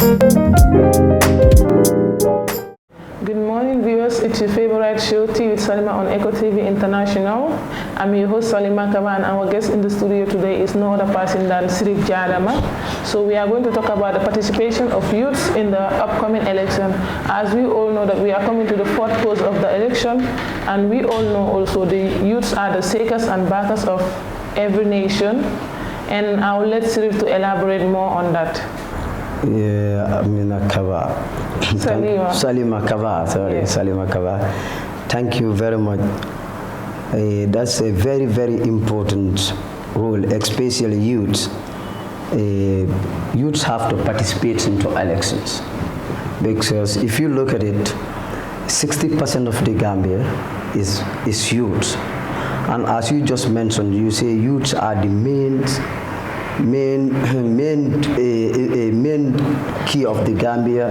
Good morning, viewers. It's your favorite show, Tea with Salima on Echo TV International. I'm your host, Salima Kaba, and our guest in the studio today is no other person than Sirif Jadama. So we are going to talk about the participation of youths in the upcoming election. As we all know that we are coming to the fourth phase of the election, and we all know also the youths are the shakers and backers of every nation. And I will let Sirif to elaborate more on that. Yeah, Amina Kaba. Salima Kaba, sorry, yes. Salima Kaba. Thank you very much. That's a very, very important role, especially youths. Youths have to participate into elections. Because if you look at it, 60% of the Gambia is youths. And as you just mentioned, you say youths are the main key of the Gambia.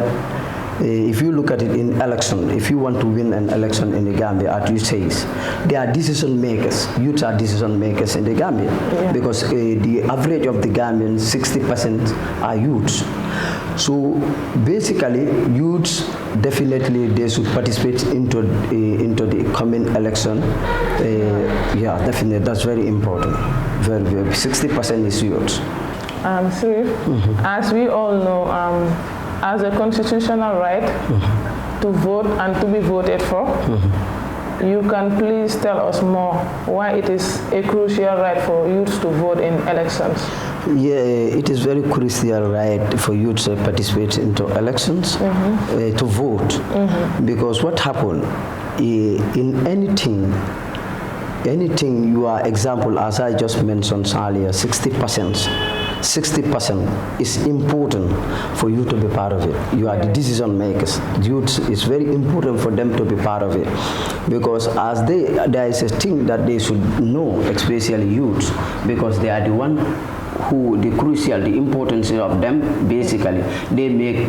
If you look at it in election, if you want to win an election in the Gambia, as you say, they are decision makers. Youths are decision makers in the Gambia, because the average of the Gambians, 60% are youths. So basically, youths definitely they should participate into the coming election. Yeah, definitely that's very important. Very, very 60% is youths. Sir, as we all know, as a constitutional right to vote and to be voted for, you can please tell us more why it is a crucial right for youths to vote in elections? Yeah, it is very crucial right for youths to participate into elections, to vote, because what happened in anything you are example, as I just mentioned earlier, 60% is important for you to be part of it. You are the decision makers. Youth, it's very important for them to be part of it, because as there is a thing that they should know, especially youths, because they are the one who the importance of them. Basically, they make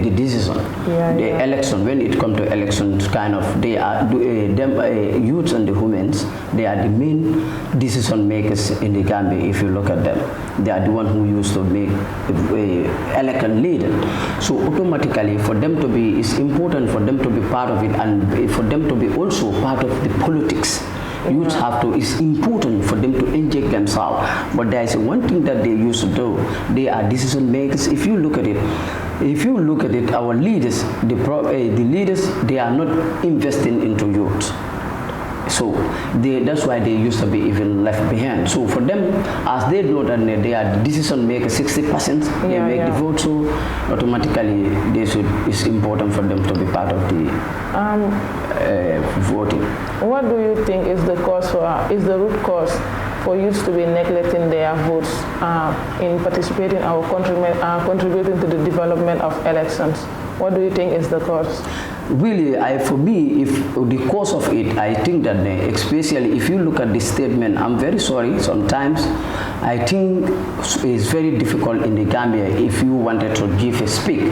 the decision. Election, when it comes to elections, kind of they are youths and the women. They are the main decision makers in the Gambia. If you look at them, they are the one who used to make elect a leader. So automatically, for them to be, it's important for them to be part of it, and for them to be also part of the politics. Youths have to, it's important for them to inject themselves. But there is one thing that they used to do. They are decision makers. If you look at it, our leaders, the leaders, they are not investing into youth. So that's why they used to be even left behind. So for them, as they know that they are the decision makers, 60%, they make the vote, so automatically it's important for them to be part of the voting. What do you think is the root cause for youths to be neglecting their votes in participating or contributing to the development of elections? What do you think is the cause? Really, for me, if the cause of it, I think that especially if you look at the statement, I'm very sorry, sometimes I think it's very difficult in the Gambia if you wanted to give a speak,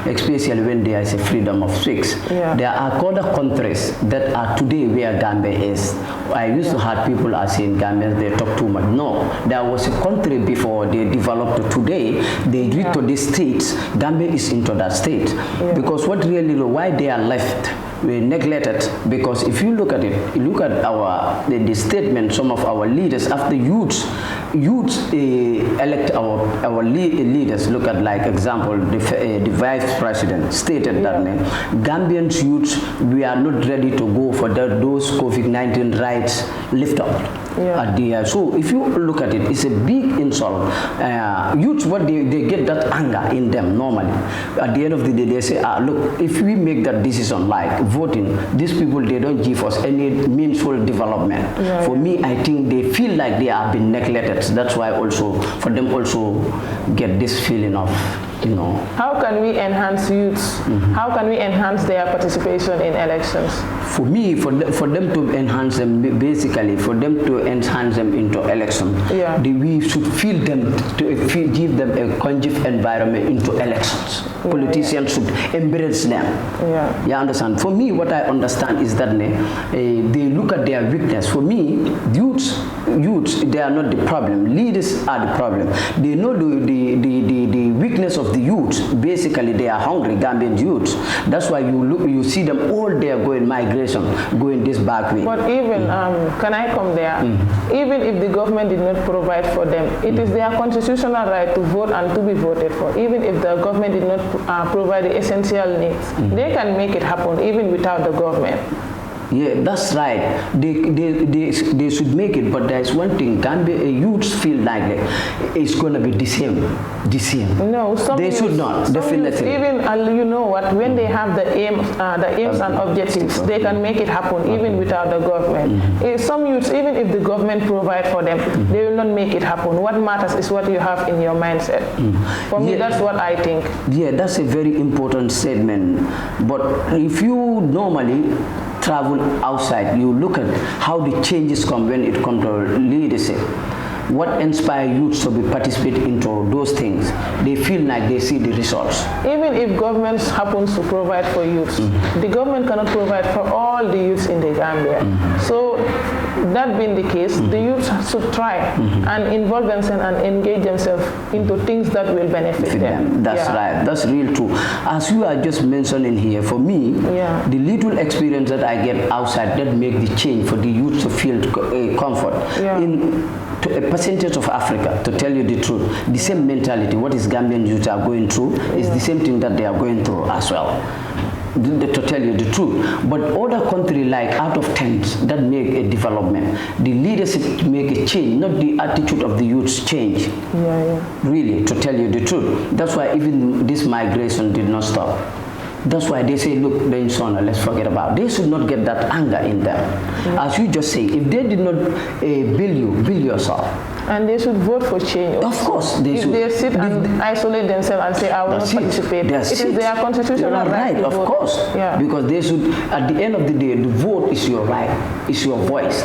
especially when there is a freedom of speech. There are other countries that are today where Gambia is. I used to have people are saying Gambians, they talk too much. No, there was a country before they developed to today, they reach to these states, Gambia is into that state. Because what really, why they are left, we neglected, because if you look at it, look at the statement, some of our leaders, after youths elect our leaders, look at like example, the vice president stated that Gambian youths, we are not ready to go for those COVID-19 rights lift up. So if you look at it, it's a big insult. Youths, what they get that anger in them normally. At the end of the day, they say, look, if we make that decision like voting, these people, they don't give us any meaningful development. For me, I think they feel like they have been neglected. That's why also, for them also get this feeling of, How can we enhance youths? How can we enhance their participation in elections? For me, for them to enhance them, basically, for them to enhance them into election, we should feel them, give them a conducive environment into elections. Politicians should embrace them. You understand? For me, what I understand is that they look at their weakness. For me, youths, they are not the problem. Leaders are the problem. They know the weakness of the youths. Basically, they are hungry, Gambian youths. That's why you see them all there going migration, going this back way. But even, can I come there? Even if the government did not provide for them, it is their constitutional right to vote and to be voted for. Even if the government did not provide the essential needs, they can make it happen even without the government. Yeah, that's right. They should make it, but there's one thing: Gambia youths feel like it's going to be the same. No, they should not. Definitely. Even you know what? When they have the aims and objectives, they can make it happen even without the government. Some youths, even if the government provide for them, they will not make it happen. What matters is what you have in your mindset. For me, that's what I think. Yeah, that's a very important statement. But if you normally travel outside, you look at how the changes come when it comes to leadership. What inspires youths to be participate into those things? They feel like they see the results. Even if government happens to provide for youths, the government cannot provide for all the youths in the Gambia. So that being the case, the youths should try and involve themselves and engage themselves into things that will benefit them. That's right. That's real true. As you are just mentioning here, for me, the little experience that I get outside that make the change for the youth to feel comfort. To a percentage of Africa, to tell you the truth, the same mentality, what is Gambian youth are going through, is the same thing that they are going through as well. To tell you the truth. But other countries like out of 10 that make a development, the leadership make a change, not the attitude of the youths change. Really, to tell you the truth. That's why even this migration did not stop. That's why they say, look, the insomnia, let's forget about it. They should not get that anger in them. As you just say, if they did not build yourself. And they should vote for change. Of course, they should. If they sit and isolate themselves and say, I will not participate, it is their constitutional right to vote. Of course, because they should, at the end of the day, the vote is your right, it's your voice.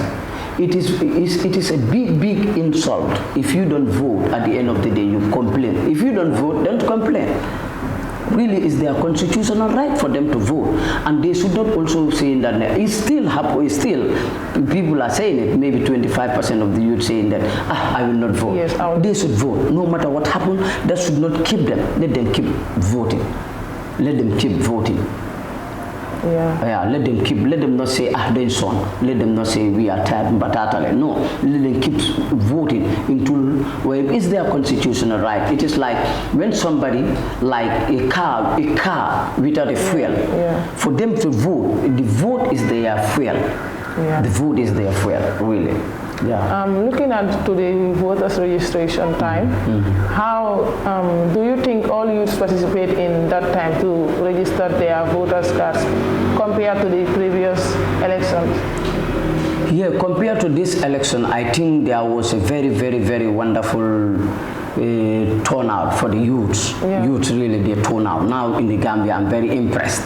It is a big insult if you don't vote. At the end of the day, you complain. If you don't vote, don't complain. Really, it's their constitutional right for them to vote, and they should not also say that it's still people are saying it. Maybe 25% of the youth saying that I will not vote. Yes, they should vote, no matter what happens. That should not keep them. Let them keep voting. Let them keep voting. Let them not say then son. Let them not say we are tired but no. Let them keep voting until it's their constitutional right. It is like when somebody like a car without a fuel. For them to vote, the vote is their fuel. The vote is their fuel, really. Looking at the voters registration time, how do you think all youths participate in that time to register their voters cards compared to the previous elections? Yeah, compared to this election, I think there was a very wonderful turnout for the youths. Youths really, they turn out. Now in the Gambia, I'm very impressed.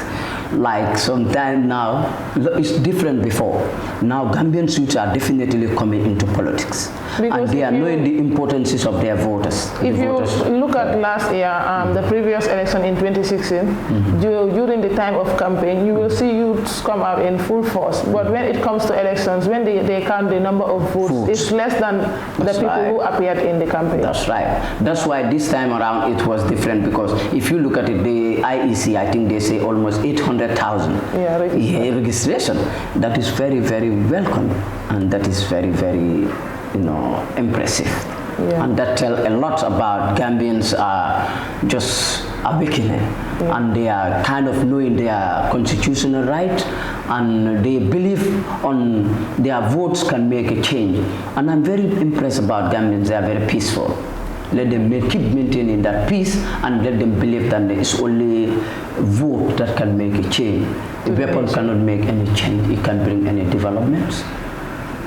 Like sometime now, it's different before. Now Gambian youths are definitely coming into politics. Because and they are knowing the importance of their voters. If you look at last year, the previous election in 2016, during the time of campaign, you will see youths come out in full force. But when it comes to elections, when they count the number of votes, it's less than the people who appeared in the campaign. That's right. That's why this time around it was different, because if you look at it, the IEC, I think they say almost 800,000 registration. That is very welcome, and that is very impressive. And that tells a lot about Gambians are just awakening, and they are kind of knowing their constitutional right, and they believe on their votes can make a change. And I'm very impressed about Gambians. They are very peaceful. Let them keep maintaining that peace, and let them believe that there is only vote that can make a change. The weapon cannot make any change. It can bring any developments.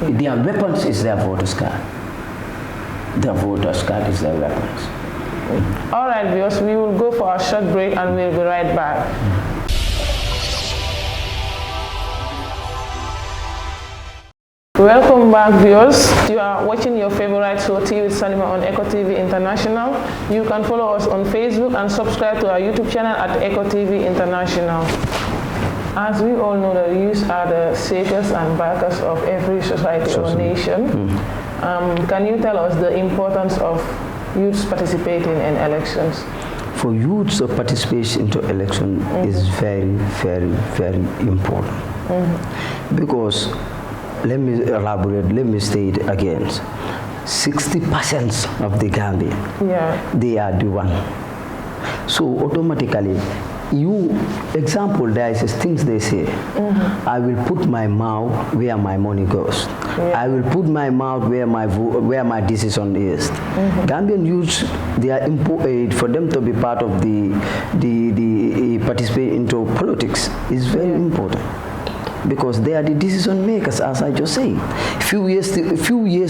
Their weapons is their voters card. Their voters card is their weapons. All right, viewers, we will go for a short break and we'll be right back. Welcome back, viewers. You are watching your favorite show, Tea with Salima, on Echo TV International. You can follow us on Facebook and subscribe to our YouTube channel at Echo TV International. As we all know, the youth are the shapers and backers of every society or nation. Can you tell us the importance of youths participating in elections? for youth to participate into election is very, very, very important. Because, let me elaborate, let me state again, 60% of the Gambia, they are the one. So automatically, example, there is things they say, I will put my mouth where my money goes. I will put my mouth where my decision is. Gambian youths, they are important for them to be part of the participate into politics is very important. Because they are the decision makers, as I just said. Few years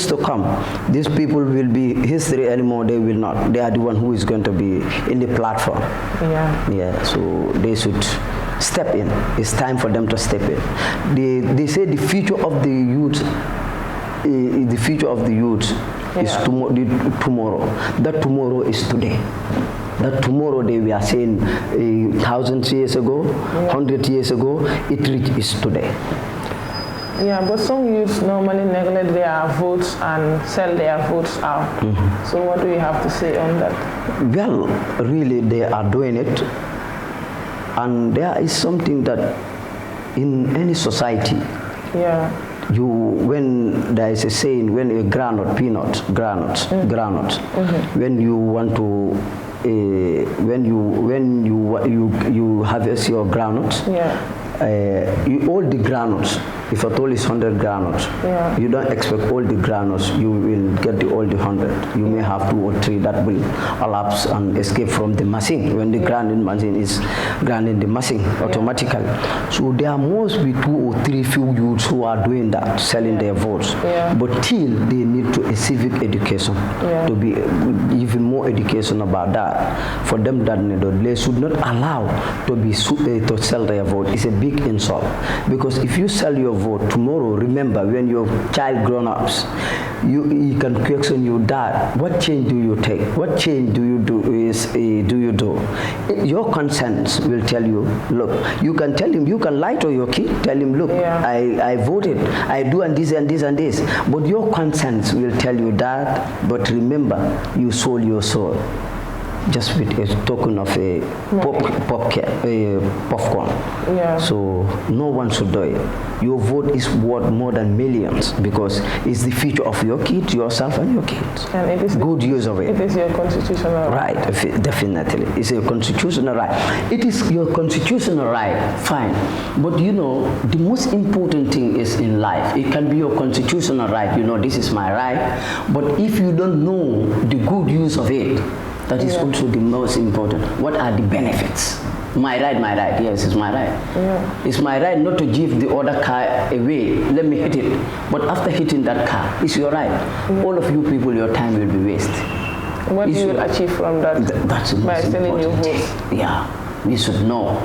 to come, these people will be history anymore. They will not. They are the one who is going to be in the platform. So they should step in. It's time for them to step in. They say the future of the youth, is tomorrow. That tomorrow is today. That tomorrow day we are saying 1,000 years ago, 100 years ago, it is today. Yeah, but some youths normally neglect their votes and sell their votes out. So what do you have to say on that? Well, really they are doing it. And there is something that in any society, when there is a saying, when a groundnut, when you want to when you harvest your groundnuts, you all the groundnuts. If at all is 100 groundnuts, you don't expect all the groundnuts. You will get all the 100. You may have 2 or 3 that will elapse and escape from the machine when the grinding machine is grinding the machine automatically. So there must be 2 or 3 few youths who are doing that, selling their votes. But till they need to a civic education to be even more education about that. For them that they should not allow to sell their vote. It's a big insult, because if you sell your vote tomorrow, remember when your child grown ups, you can question your dad, what change do you take? What change do you do? Your conscience will tell you, look, you can tell him, you can lie to your kid, tell him, look, I voted, I do and this and this and this, but your conscience will tell you that, but remember, you sold your soul just with a token of a popcorn. So no one should do it. Your vote is worth more than millions, because it's the future of your kids, yourself and your kids. And it is good use of it. It is your constitutional right. Definitely. It's a constitutional right. It is your constitutional right, fine. But you know, the most important thing is in life, it can be your constitutional right, you know, this is my right, but if you don't know the good use of it, that is also the most important. What are the benefits? My right, yes, it's my right. It's my right not to give the other car away. Let me hit it. But after hitting that car, it's your right. All of you people, your time will be wasted. What do you will achieve from that? That's the most important thing. Yeah, we should know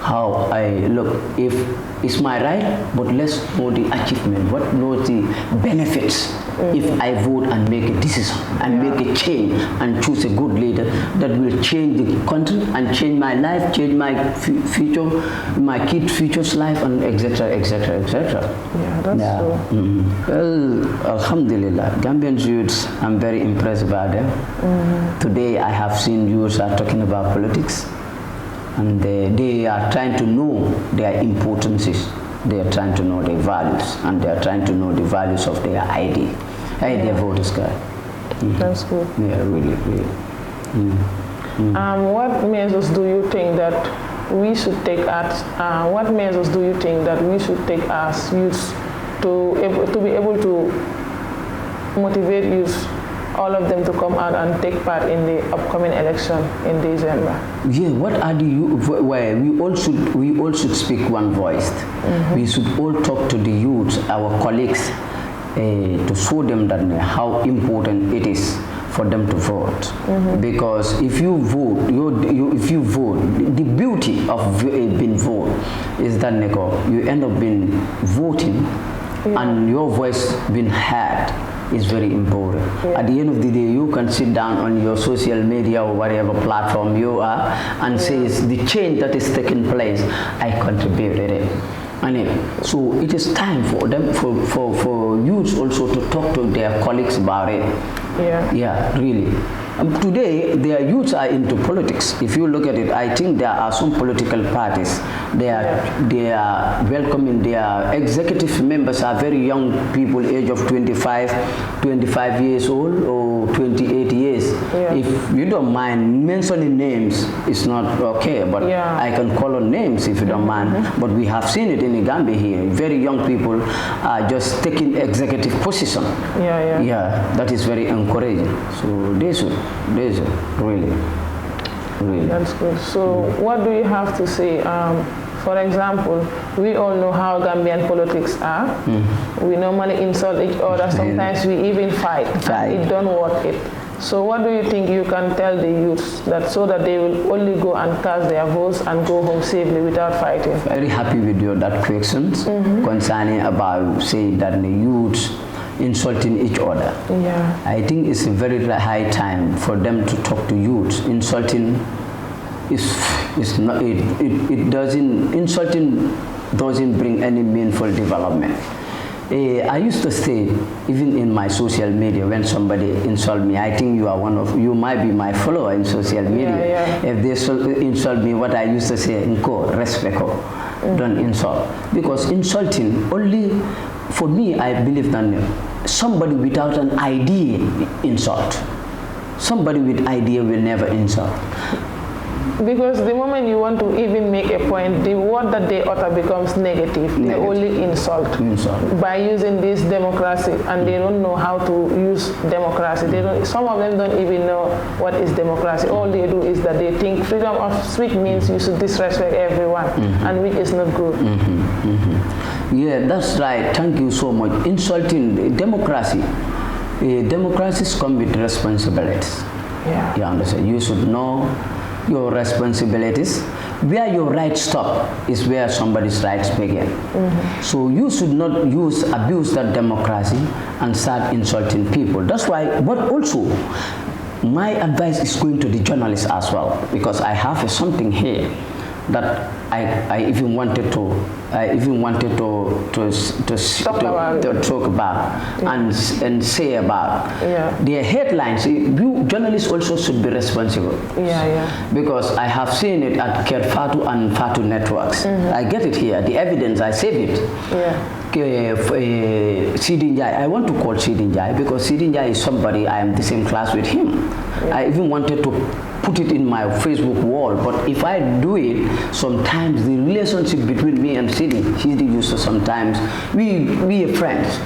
how I look. If it's my right, but let's know the achievement. What knows the benefits if I vote and make a decision and make a change and choose a good leader that will change the country and change my life, change my future, my kids' future's life, and etc., etc., etc. Yeah, that's true. Well, alhamdulillah, Gambian youths, I'm very impressed by them. Today I have seen youths are talking about politics, and they are trying to know their importances. They are trying to know their values, and they are trying to know the values of their ID. Their voters card. That's good. Yeah, really. What measures do you think that we should take as youths to be able to motivate youths, all of them, to come out and take part in the upcoming election in December? Yeah, what are the youth? Well, we all should speak one voice. We should all talk to the youth, our colleagues, to show them that how important it is for them to vote. Because if you vote, the beauty of being vote is that you end up being voting, and your voice being heard is very important. At the end of the day, you can sit down on your social media or whatever platform you are and say the change that is taking place, I contributed it. So it is time for them, for youths also to talk to their colleagues about it. Yeah, really. Today, their youths are into politics. If you look at it, I think there are some political parties. They are welcoming their executive members are very young people, age of 25 years old or 28 years. Yeah. If you don't mind mentioning names, it's not okay, but I can call on names if you don't mind. But we have seen it in the Gambia here. Very young people are just taking executive position. Yeah, that is very encouraging. So they should really. That's good. So what do you have to say? For example, we all know how Gambian politics are. We normally insult each other. Sometimes we even fight. And it don't work it. So what do you think you can tell the youths so that they will only go and cast their votes and go home safely without fighting? Very happy with that questions concerning about saying that the youths insulting each other. Yeah. I think it's a very high time for them to talk to youths. Insulting doesn't bring any meaningful development. I used to say, even in my social media, when somebody insult me, I think you might be my follower in social media. If they insult me, what I used to say, respect, don't insult. Because insulting only, for me, I believe that somebody without an idea insult. Somebody with idea will never insult. Because the moment you want to even make a point, the word that they utter becomes negative. They only insult by using this democracy, and they don't know how to use democracy. Some of them don't even know what is democracy. All they do is that they think freedom of speech means you should disrespect everyone, and which is not good. Yeah, that's right. Thank you so much. Insulting democracy. Democracies come with responsibilities. Yeah. You understand? You should know your responsibilities. Where your rights stop is where somebody's rights begin. So you should not abuse that democracy and start insulting people. That's why, but also, my advice is going to the journalists as well, because I have something here that I even wanted to talk about and say about. Their headlines. You journalists also should be responsible. Because I have seen it at Fatu and Fatu networks. I get it here. The evidence, I save it. Sidi Njai, I want to call Sidi Njai because Sidi Njai is somebody I am the same class with him. I even wanted to put it in my Facebook wall, but if I do it, sometimes the relationship between me and Sidi used to sometimes we are friends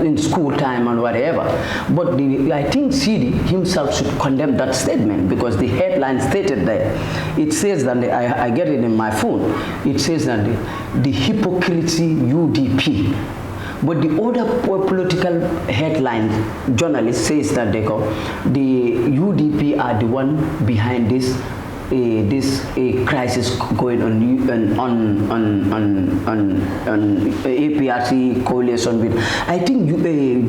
in school time and whatever. But I think Sidi himself should condemn that statement because the headline stated there. It says that I get it in my phone. It says that the hypocrisy UDP. But the other political headline journalist says that the UDP are the one behind this crisis going on APRC coalition with. I think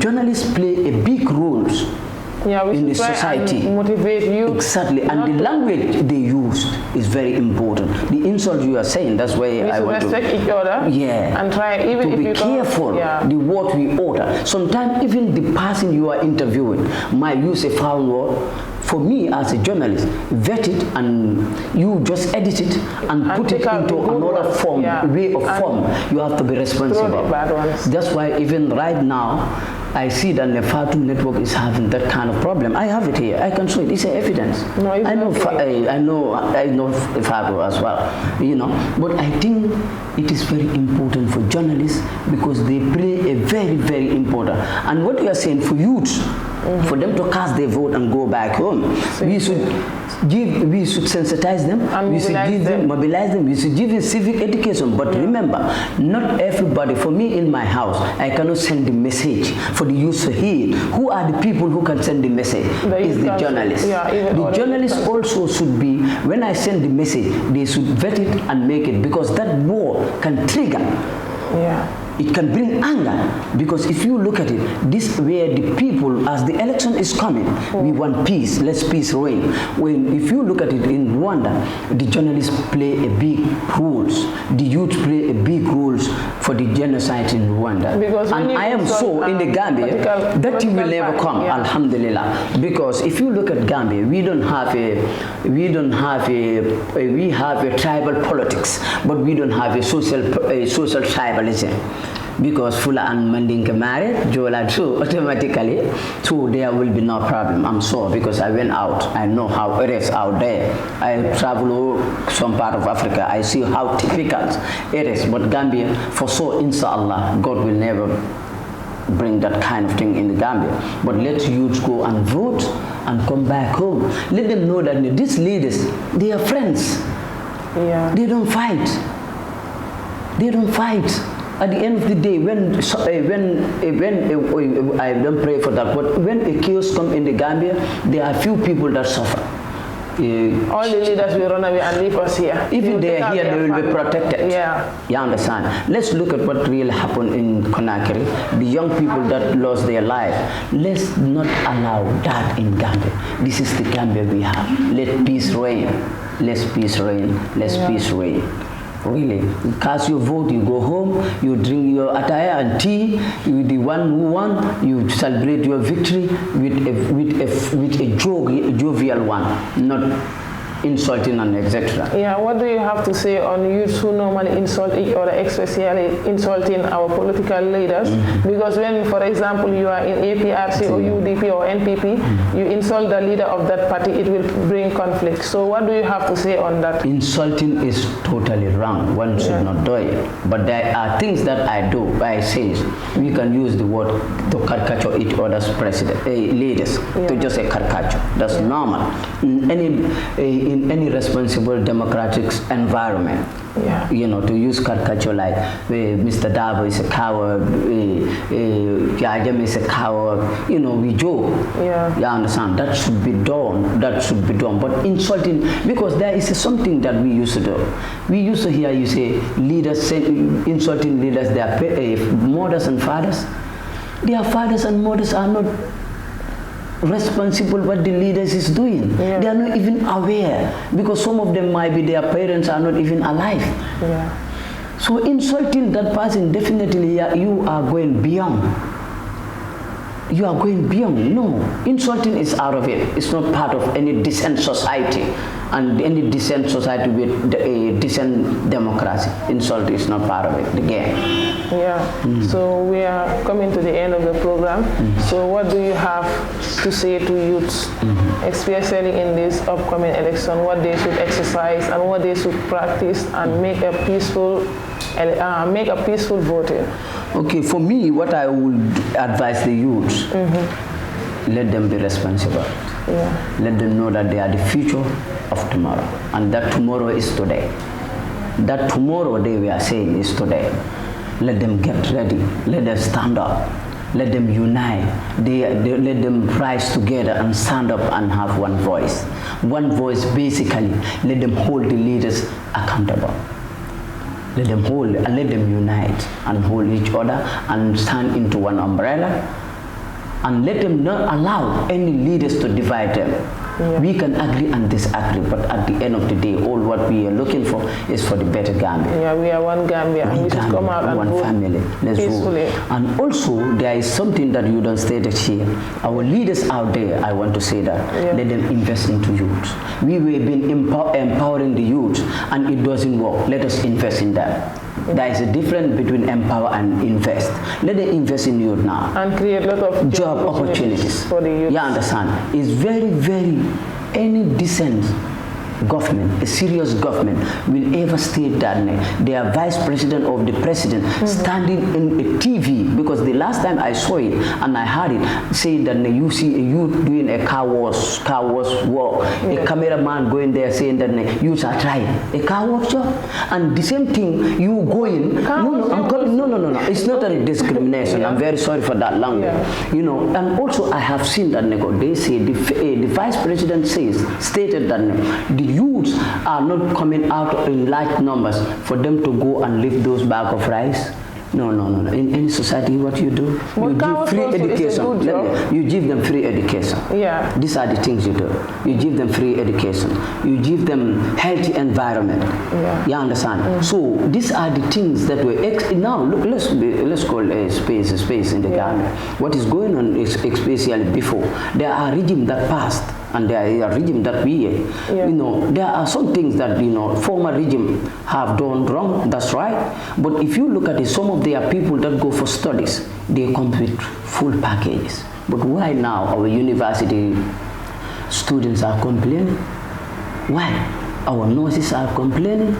journalists play a big role in the society. And motivate you. Exactly, and the language they used is very important. The insult you are saying, that's why I want to respect each other. And try even to be careful the word we order. Sometimes even the person you are interviewing might use a foul word. For me as a journalist, vet it and you just edit it and put it into another form, way of form. You have to be responsible. That's why even right now, I see that the Fatu network is having that kind of problem. I have it here. I can show it. It's evidence. No, I know Fatu as well. But I think it is very important for journalists because they play a very, very important. And what you are saying for youths, for them to cast their vote and go back home, we should sensitize them, we should mobilize them, we should give them civic education. But remember, not everybody. For me in my house, I cannot send the message for the youth to hear. Who are the people who can send the message? It's the journalists. The journalists also should be, when I send the message, they should vet it and make it, because that word can trigger. It can bring anger, because if you look at it, this where the people, as the election is coming, we want peace, let's peace reign. If you look at it in Rwanda, the journalists play a big roles, the youth play a big roles for the genocide in Rwanda. Because and I am so in the Gambia that you will never come, Alhamdulillah. Because if you look at Gambia, we have a tribal politics, but we don't have a social tribalism. Because Fula and Mandinka married, Jola too, automatically, so there will be no problem. I'm sure, because I went out. I know how it is out there. I travel some part of Africa. I see how typical it is. But Gambia, for sure, inshallah, God will never bring that kind of thing in the Gambia. But let youths go and vote and come back home. Let them know that these leaders, they are friends. Yeah. They don't fight. They don't fight. At the end of the day, when I don't pray for that, but when a chaos comes in the Gambia, there are few people that suffer. All the leaders will run away and leave us here. Even they are here, they will be protected. Yeah. You understand? Let's look at what really happened in Conakry. The young people that lost their life. Let's not allow that in Gambia. This is the Gambia we have. Let peace reign. Let peace reign. Let peace reign. Really, cast your vote, you go home, you drink your attire and tea, you the one who won, you celebrate your victory with a jovial one, not insulting and etc. Yeah, what do you have to say on youths who normally insult each other, especially insulting our political leaders? Because when, for example, you are in APRC or UDP or NPP, you insult the leader of that party, it will bring conflict. So what do you have to say on that? Insulting is totally wrong. One should not do it. But there are things that I do. I say we can use the word to caricature each other's leaders, to just say caricature. That's normal. In any responsible democratic environment, you know, to use caricature like Mr. Dabo is a coward, Yajam is a coward, you know, we joke. You understand? That should be done. That should be done. But insulting, because there is something that we used to do. We used to hear you say leaders, insulting leaders, they are mothers and fathers. Their fathers and mothers are not responsible what the leaders is doing. They are not even aware, because some of them might be their parents are not even alive. So insulting that person, definitely you are going beyond. You are going beyond. No, insulting is out of it. It's not part of any decent society, and any decent society with a decent democracy. Insult is not part of it, the game. So we are coming to the end of the program. So what do you have to say to youths, especially in this upcoming election, what they should exercise and what they should practice and make a peaceful voting? Okay, for me, what I would advise the youths, let them be responsible. Let them know that they are the future of tomorrow, and that tomorrow is today. That tomorrow day we are saying is today. Let them get ready. Let them stand up. Let them unite. Let them rise together and stand up and have one voice. One voice, basically. Let them hold the leaders accountable. Let them hold and let them unite and hold each other and stand into one umbrella. And let them not allow any leaders to divide them. We can agree and disagree, but at the end of the day, all what we are looking for is for the better Gambia. We are one Gambia, and we should come out and one vote family. Let's peacefully. vote. And also, there is something that you don't state here. Our leaders out there, I want to say that, let them invest into youth. We have been empowering the youth, and it doesn't work. Let us invest in that. There is a difference between empower and invest. Let them invest in youth now. And create a lot of job opportunities for the youth. You understand? It's very, any decent government, a serious government, will ever state that their vice president of the president standing in a TV, because the last time I saw it and I heard it, saying that you see a youth doing a car wash work, a cameraman going there saying that youths are trying a car wash job, and the same thing you going. No, it's not a discrimination. I'm very sorry for that language. You know, and also I have seen that they say the vice president stated that the youths are not coming out in large numbers for them to go and lift those bags of rice No. In any society, what you do, you give free education. You give them free education. Yeah. These are the things you do. You give them free education. You give them healthy environment. Yeah. You understand? So these are the things that were now. Look, let's call a space in the Gambia. What is going on is especially before there are regimes that passed. And there is a regime that we, there are some things that, former regime have done wrong, that's right. But if you look at it, some of their people that go for studies, they come with full packages. But why now our university students are complaining? Why? Our nurses are complaining.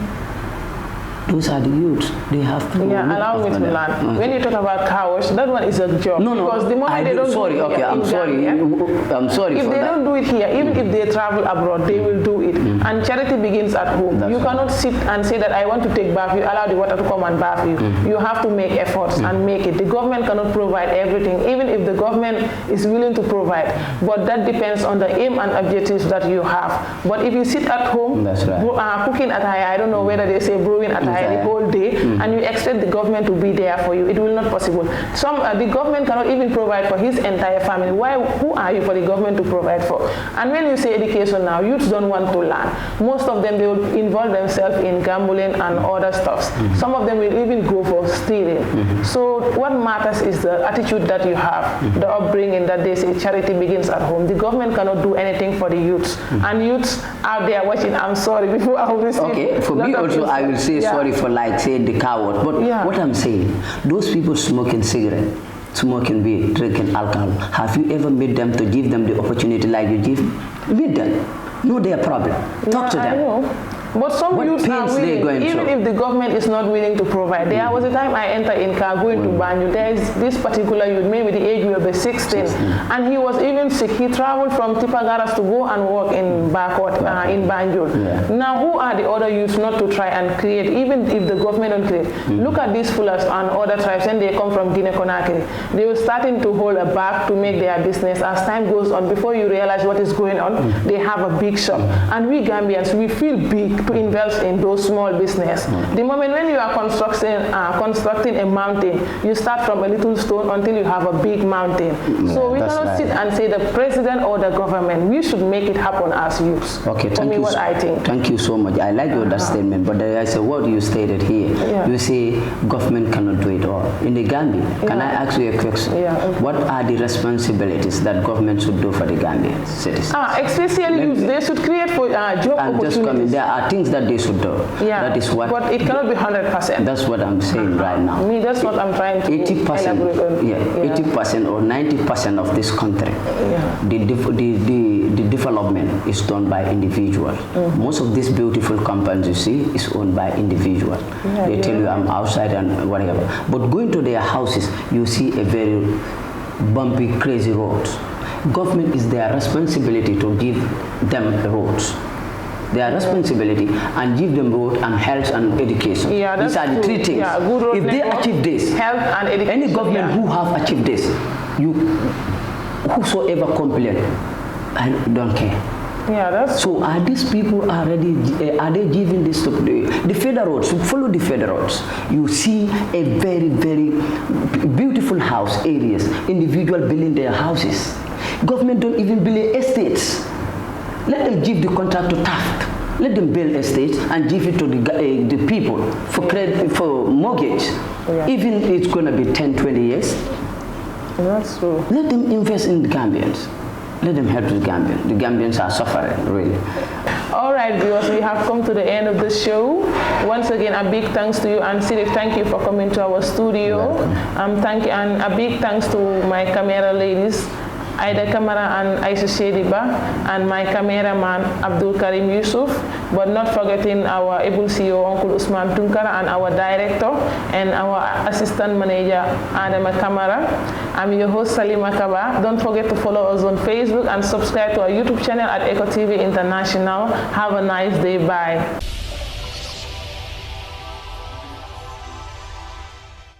Those are the youths. They have to. Yeah, allow me to learn. Okay. When you talk about car wash, that one is a job. No. Because the moment they don't sorry, do it okay, here, I'm sorry. I'm sorry if for they don't do it here, even if they travel abroad, they will do it. And charity begins at home. That's you cannot sit and say that I want to take bath. You allow the water to come and bath you. You have to make efforts and make it. The government cannot provide everything, even if the government is willing to provide. But that depends on the aim and objectives that you have. But if you sit at home, that's right. Cooking attire, I don't know whether they say brewing attire the whole day, and you expect the government to be there for you, it will not possible. The government cannot even provide for his entire family. Who are you for the government to provide for? And when you say education now, youths don't want to learn. Most of them, they will involve themselves in gambling and other stuffs. Some of them will even go for stealing. So what matters is the attitude that you have, the upbringing that they say charity begins at home. The government cannot do anything for the youths. And youths out there watching, I'm sorry, before I will receive. Okay, for me also, I will say sorry for saying the coward. But what I'm saying, those people smoking cigarette, smoking weed, drinking alcohol, have you ever met them to give them the opportunity like you give? Meet them. Know their problem. Talk to them. I know. But some youths are willing, even if the government is not willing to provide. There was a time I entered in car going to Banjul. There is this particular youth, maybe the age will be 16, and he was even sick. He traveled from Tipagaras to go and work in Bakot, in Banjul. Now, who are the other youths not to try and create, even if the government don't create? Look at these Fullers and other tribes, and they come from Guinea-Conakry. They were starting to hold a bag to make their business. As time goes on, before you realize what is going on, they have a big shop. And we Gambians, we feel big to invest in those small business. The moment when you are constructing a mountain, you start from a little stone until you have a big mountain. So we cannot sit and say the president or the government. We should make it happen as youths. Okay, thank you. I think. Thank you so much. I like your statement, but there is a word you stated here. You say government cannot do it all. In the Gambia, can I ask you a question? What are the responsibilities that government should do for the Gambian citizens? Especially youth, they should create for job opportunities. There are things that they should do. That is what. But it cannot be 100%. That's what I'm saying right now. That's what I'm trying to 80%, 80% or 90% of this country, the development is done by individual. Most of these beautiful companies you see is owned by individual. They tell you I'm outside and whatever. But going to their houses, you see a very bumpy, crazy roads. Government is their responsibility to give them roads. Their responsibility and give them road and health and education. These are the three things. Good road if they achieve this, health and education. Any government who have achieved this, whosoever complain, I don't care. So are these people are they giving this to the federal roads? Follow the federal roads. You see a very, very beautiful house areas, individual building their houses. Government don't even build estates. Let them give the contract to Taft. Let them build estates and give it to the people for credit, for mortgage. Even it's going to be 10, 20 years. That's true. Let them invest in the Gambians. Let them help the Gambians. The Gambians are suffering, really. All right, viewers, we have come to the end of the show. Once again, a big thanks to you, and Sirif, thank you for coming to our studio. And a big thanks to my camera ladies, Aida Kamara and Aisha Shediba, and my cameraman Abdul Karim Yusuf, but not forgetting our able CEO Uncle Usman Tunkara and our director and our assistant manager Adama Kamara. I'm your host Salima Kaba. Don't forget to follow us on Facebook and subscribe to our YouTube channel at Eco TV International. Have a nice day. Bye.